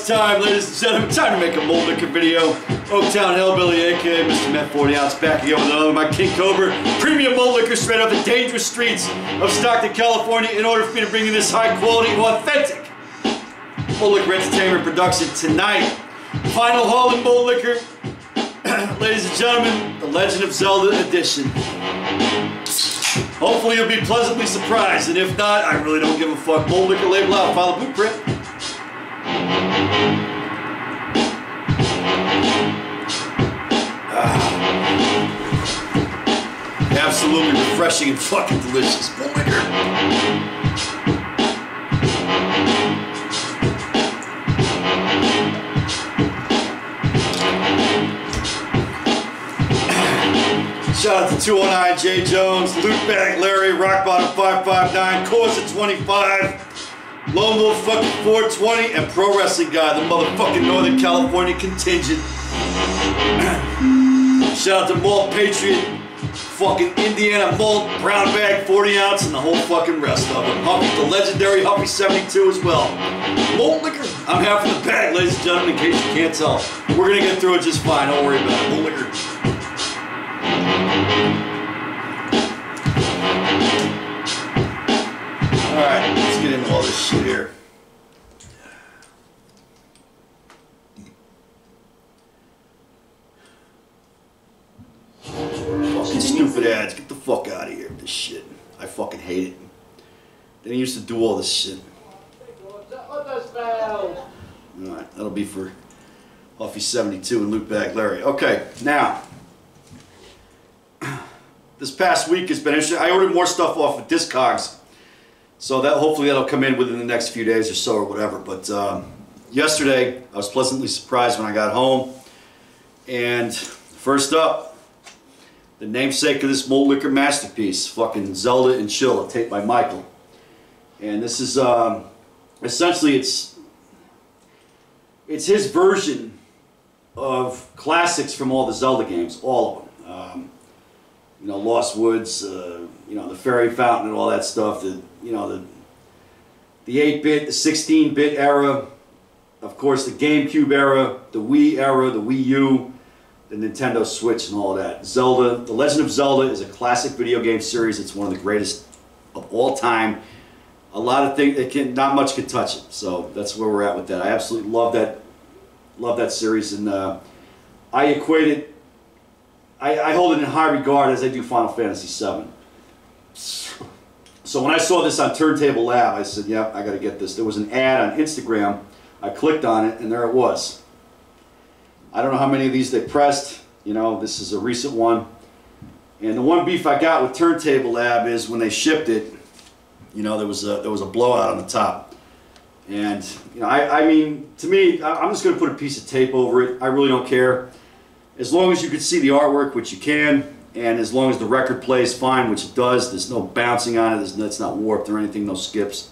it's time, ladies and gentlemen. Time to make a malt liquor video. Oaktown Hellbilly, aka Mr. Met 40 Ounce, back again with another my King Cobra premium malt liquor straight off the dangerous streets of Stockton, California. In order for me to bring you this high quality, authentic malt liquor entertainment production tonight. Final haul in malt liquor, ladies and gentlemen, the Legend of Zelda edition. Hopefully you'll be pleasantly surprised, and if not, I really don't give a fuck. Malt liquor label out, file a blueprint. Absolutely refreshing and fucking delicious malt liquor. Shout out to 209 J Jones, Loot Bag Larry, Rock Bottom 559, Corsa 25, Lone Wolf fucking 420, and Pro Wrestling Guy, the motherfucking Northern California contingent. Shout out to Malt Patriot, fucking Indiana Malt, Brown Bag 40 ounce, and the whole fucking rest of them. Huffy, the legendary Huffy 72 as well. Malt liquor, I'm half in the bag, ladies and gentlemen, in case you can't tell. We're gonna get through it just fine, don't worry about it. Malt liquor. Alright, let's get into all this shit here. Fucking stupid ads, get the fuck out of here with this shit. I fucking hate it. They used to do all this shit. Alright, that'll be for Huffy 72 and Loot Bag Larry. Okay, now. This past week has been interesting. I ordered more stuff off of Discogs, so that hopefully that'll come in within the next few days or so or whatever. But yesterday I was pleasantly surprised when I got home, and first up, the namesake of this malt liquor masterpiece, fucking Zelda and Chill, a tape by Michael. And this is essentially it's his version of classics from all the Zelda games, all of them. You know, Lost Woods, you know, the Fairy Fountain and all that stuff. The 8-bit, the 16-bit era, of course, the GameCube era, the Wii era, the Wii U, the Nintendo Switch, and all of that. Zelda, The Legend of Zelda is a classic video game series. It's one of the greatest of all time. A lot of things, not much can touch it. So that's where we're at with that. I absolutely love that series, and I equate it. I hold it in high regard as I do Final Fantasy VII. So when I saw this on Turntable Lab, I said, "Yep, I got to get this." There was an ad on Instagram. I clicked on it, and there it was. I don't know how many of these they pressed. You know, this is a recent one. And the one beef I got with Turntable Lab is when they shipped it. You know, there was a blowout on the top. And you know, I mean, to me, I'm just going to put a piece of tape over it. I really don't care. As long as you can see the artwork, which you can, and as long as the record plays fine, which it does, there's no bouncing on it, it's not warped or anything, no skips,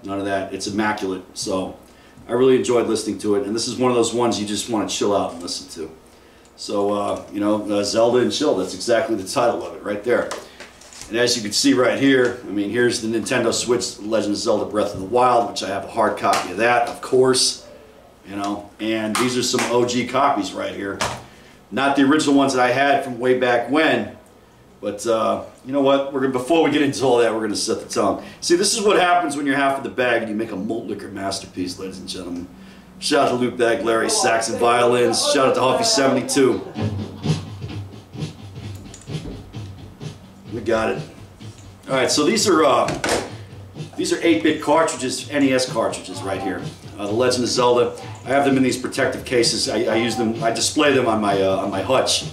none of that. It's immaculate. So I really enjoyed listening to it, and this is one of those ones you just want to chill out and listen to. So, you know, Zelda and Chill, that's exactly the title of it right there. And as you can see right here, I mean, here's the Nintendo Switch Legend of Zelda Breath of the Wild, which I have a hard copy of that, of course, you know, and these are some OG copies right here. Not the original ones that I had from way back when, but you know what? Before we get into all that, we're going to set the tone. See, this is what happens when you're half of the bag and you make a malt liquor masterpiece, ladies and gentlemen. Shout out to Loot Bag Larry, sax and violins. Shout out to Huffy 72. We got it. All right, so these are 8-bit cartridges, NES cartridges right here. The Legend of Zelda. I have them in these protective cases. I use them. I display them on my hutch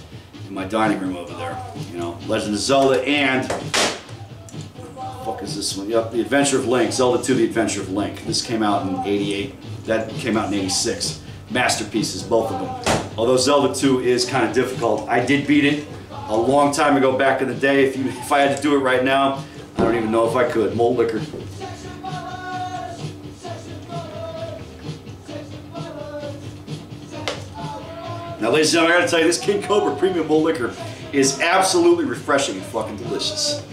in my dining room over there. You know, Legend of Zelda and what the fuck is this one? Yep, The Adventure of Link. Zelda 2: The Adventure of Link. This came out in '88. That came out in '86. Masterpieces, both of them. Although Zelda 2 is kind of difficult. I did beat it a long time ago back in the day. If I had to do it right now, I don't even know if I could. Malt liquor. Now, ladies and gentlemen, I gotta tell you, this King Cobra Premium Malt Liquor is absolutely refreshing and fucking delicious.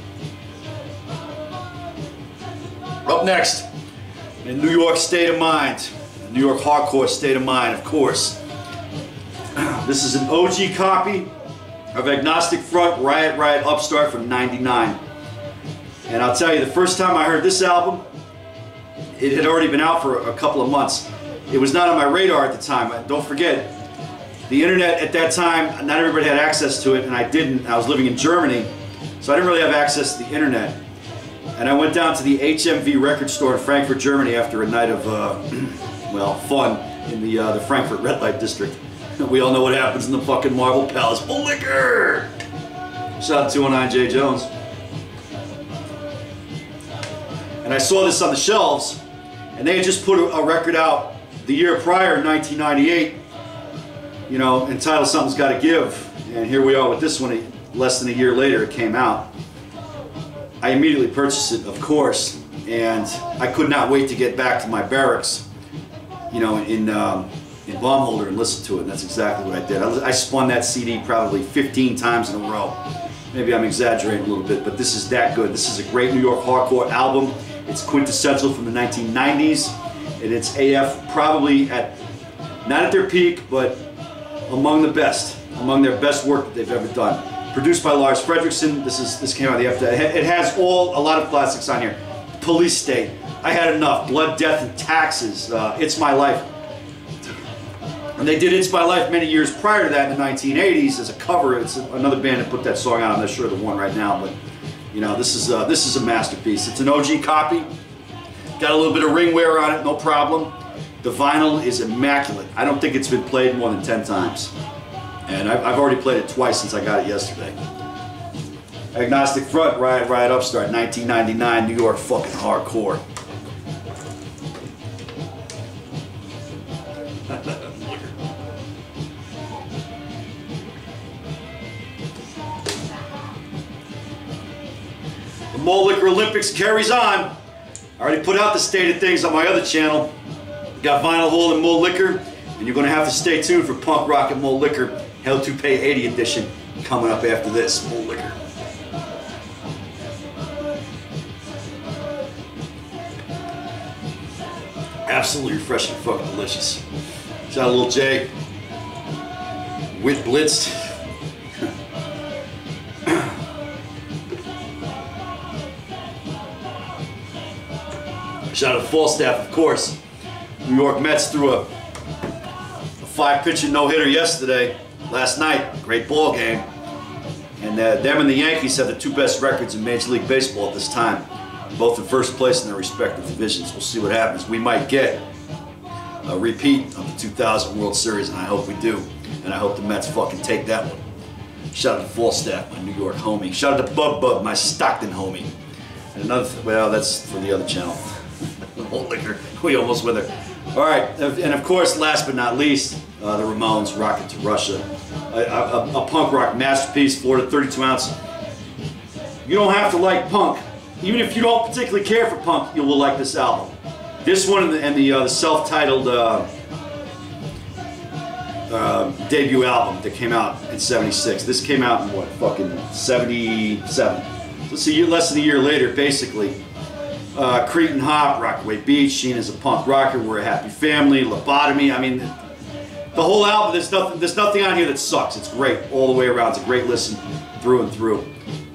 Up next, in New York State of Mind, New York hardcore State of Mind, of course. This is an OG copy of Agnostic Front, Riot, Riot, Upstart from '99. And I'll tell you, the first time I heard this album, it had already been out for a couple of months. It was not on my radar at the time. Don't forget, the internet at that time, not everybody had access to it, and I didn't. I was living in Germany, so I didn't really have access to the internet. And I went down to the HMV record store in Frankfurt, Germany after a night of, well, fun in the Frankfurt red light district. We all know what happens in the fucking Marble Palace. Oh, liquor! Shout out to 209 J. Jones. And I saw this on the shelves, and they had just put a record out the year prior, 1998, you know, entitled Something's Gotta Give. And here we are with this one, less than a year later it came out. I immediately purchased it, of course, and I could not wait to get back to my barracks, you know, in Baumholder and listen to it, and that's exactly what I did. I spun that CD probably 15 times in a row. Maybe I'm exaggerating a little bit, but this is that good. This is a great New York hardcore album. It's quintessential from the 1990s, and it's AF probably at, not at their peak, but among the best, among their best work that they've ever done. Produced by Lars Fredriksson. This came out the after. It has a lot of classics on here. Police State, I Had Enough, Blood, Death, and Taxes, It's My Life. And they did It's My Life many years prior to that in the 1980s as a cover. It's another band that put that song out. I'm not sure the one right now, but you know, this is a masterpiece. It's an OG copy. Got a little bit of ring wear on it, no problem. The vinyl is immaculate. I don't think it's been played more than 10 times. And I've already played it twice since I got it yesterday. Agnostic Front, Riot, Riot, Upstart, 1999, New York fucking hardcore. The Malt Liquor Olympics carries on. I already put out the state of things on my other channel. Got Vinyl Hall and Malt Liquor, and you're going to have to stay tuned for Punk Rock and Malt Liquor Hell to Pay 80 edition coming up after this. Malt Liquor. Absolutely refreshing, fucking delicious. Shout out to Lil J. Wit Blitzed. Shout out to Falstaff, of course. New York Mets threw a 5-pitcher no-hitter yesterday, last night. Great ball game. And them and the Yankees have the two best records in Major League Baseball at this time. Both in first place in their respective divisions. We'll see what happens. We might get a repeat of the 2000 World Series, and I hope we do. And I hope the Mets fucking take that one. Shout out to Falstaff, my New York homie. Shout out to Bub, my Stockton homie. And another, well, that's for the other channel. Malt Liquor, we almost with her. All right, and of course, last but not least, the Ramones, Rocket to Russia. A punk rock masterpiece, Florida 32 ounce. You don't have to like punk. Even if you don't particularly care for punk, you will like this album. This one and the self-titled debut album that came out in '76. This came out in what, fucking '77. So it's less than a year later, basically. Cretin Hop, Rockaway Beach, Sheen is a punk rocker, We're a Happy Family, Lobotomy. I mean, the whole album, there's nothing on here that sucks. It's great all the way around. It's a great listen through and through.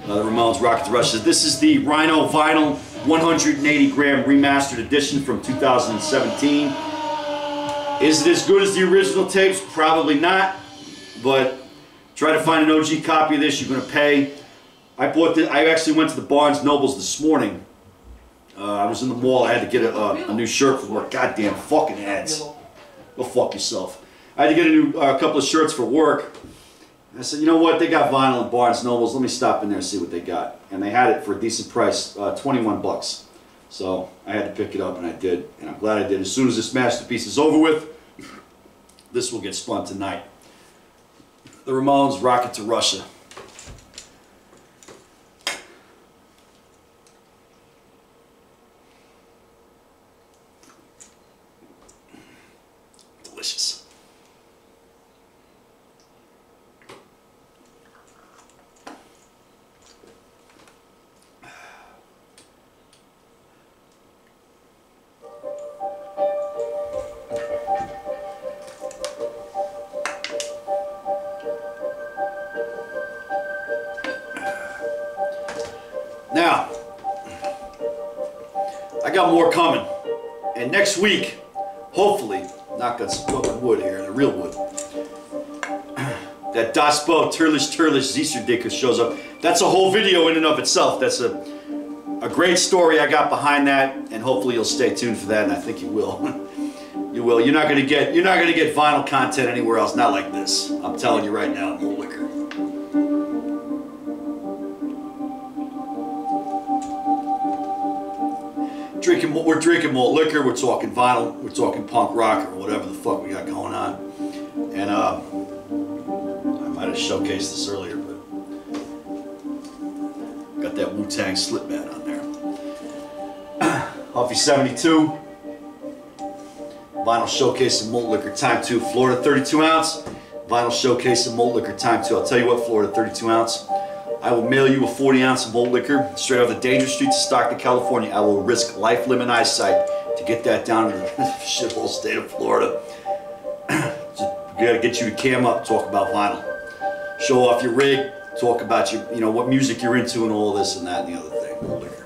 The Ramones, Rocket to Russia. This is the Rhino Vinyl 180 gram remastered edition from 2017. Is it as good as the original tapes? Probably not, but try to find an OG copy of this. You're going to pay. I actually went to the Barnes Nobles this morning. I was in the mall. I had to get a new shirt for work. Goddamn fucking ads. Go fuck yourself. I had to get a couple of shirts for work. I said, you know what? They got vinyl at Barnes Nobles. Let me stop in there and see what they got. And they had it for a decent price, 21 bucks. So I had to pick it up, and I did. And I'm glad I did. As soon as this masterpiece is over with, this will get spun tonight. The Ramones, Rocket to Russia. Delicious. Now, I got more coming. And next week, hopefully, knock on some fucking wood here, the real wood. That Das Bo Turlish Zeesterdicker shows up. That's a whole video in and of itself. That's a great story I got behind that, and hopefully you'll stay tuned for that, and I think you will. You will. You're not gonna get vinyl content anywhere else, not like this. I'm telling you right now, Malt Liquor. We're drinking Malt Liquor, we're talking vinyl, we're talking punk rock or whatever the fuck we got going on. And I might have showcased this earlier, but got that Wu-Tang slipmat on there. Huffy 72. Vinyl showcase of Malt Liquor Time 2. Florida 32 ounce. Vinyl showcase of Malt Liquor Time 2. I'll tell you what, Florida 32 ounce. I will mail you a 40 ounce of Malt Liquor straight off the dangerous streets of Stockton, California. I will risk life, limb, and eyesight to get that down to the shithole state of Florida. We gotta get you to cam up, talk about vinyl. Show off your rig, talk about your, you know, what music you're into and all this and that and the other thing. Malt Liquor.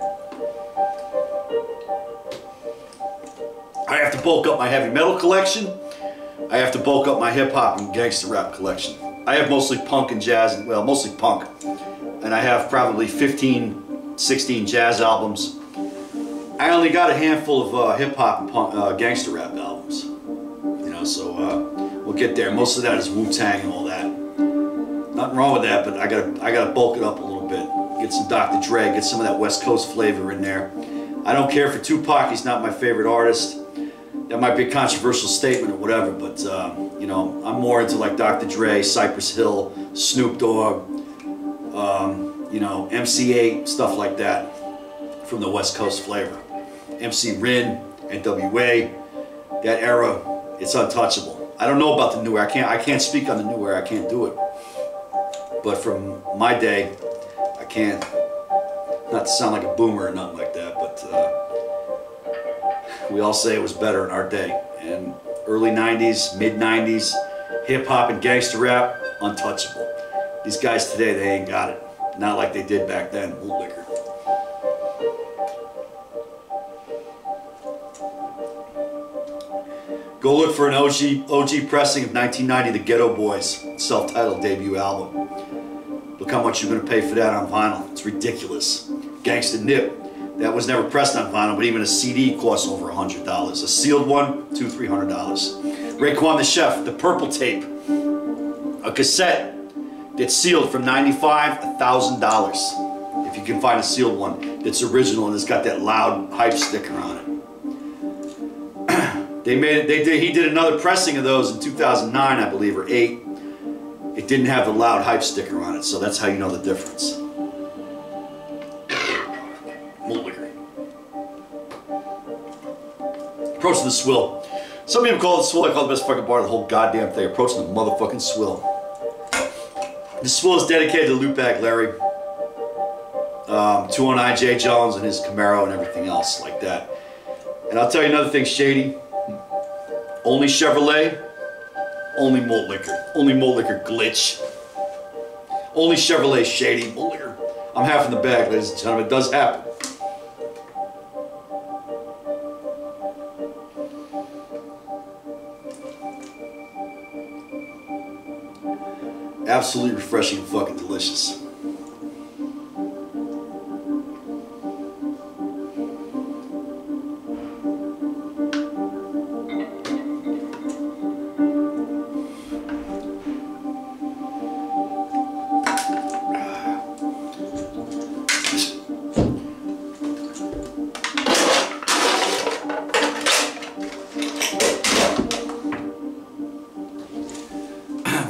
I have to bulk up my heavy metal collection. I have to bulk up my hip hop and gangster rap collection. I have mostly punk and jazz, and well, mostly punk. And I have probably 15, 16 jazz albums. I only got a handful of hip hop and punk, gangster rap albums. You know, so we'll get there. Most of that is Wu-Tang and all that. Nothing wrong with that, but I gotta bulk it up a little bit. Get some Dr. Dre, get some of that West Coast flavor in there. I don't care for Tupac, he's not my favorite artist. That might be a controversial statement or whatever, but you know, I'm more into like Dr. Dre, Cypress Hill, Snoop Dogg, you know, MC8, stuff like that from the West Coast flavor. MC Rin, NWA, that era, it's untouchable. I don't know about the new era. I can't speak on the new era. I can't do it. But from my day, I can't. Not to sound like a boomer or nothing like that, but we all say it was better in our day. And early 90s, mid 90s, hip hop and gangster rap, untouchable. These guys today, they ain't got it. Not like they did back then. Malt Liquor. Go look for an OG pressing of 1990, The Ghetto Boys, self-titled debut album. Look how much you're going to pay for that on vinyl. It's ridiculous. Gangsta Nip. That was never pressed on vinyl, but even a CD costs over $100. A sealed one, $200–300. Raekwon the Chef, The Purple Tape. A cassette that's sealed from $95 to $1,000. If you can find a sealed one that's original and it's got that loud hype sticker on it. He did another pressing of those in 2009, I believe, or 8. It didn't have the loud hype sticker on it, so that's how you know the difference. Malt Liquor. Approaching the swill. Some people call it the swill. I call it the best fucking bar of the whole goddamn thing. Approaching the motherfucking swill. The swill is dedicated to Loopback Larry, 209 J. Jones and his Camaro and everything else like that. And I'll tell you another thing, Shady. Only Chevrolet, only Malt Liquor. Only Malt Liquor glitch. Only Chevrolet, Shady, Malt Liquor. I'm half in the bag, ladies and gentlemen. It does happen. Absolutely refreshing and fucking delicious.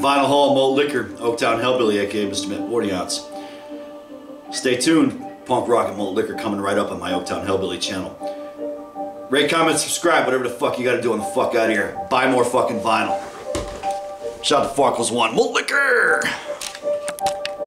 Vinyl Hall Malt Liquor, Oaktown Hellbilly, aka Mr. Mint 40 ounce. Stay tuned, Punk Rock and Malt Liquor coming right up on my Oaktown Hellbilly channel. Rate, comment, subscribe, whatever the fuck you gotta do on the fuck out of here. Buy more fucking vinyl. Shout out to Farkles1, Malt Liquor!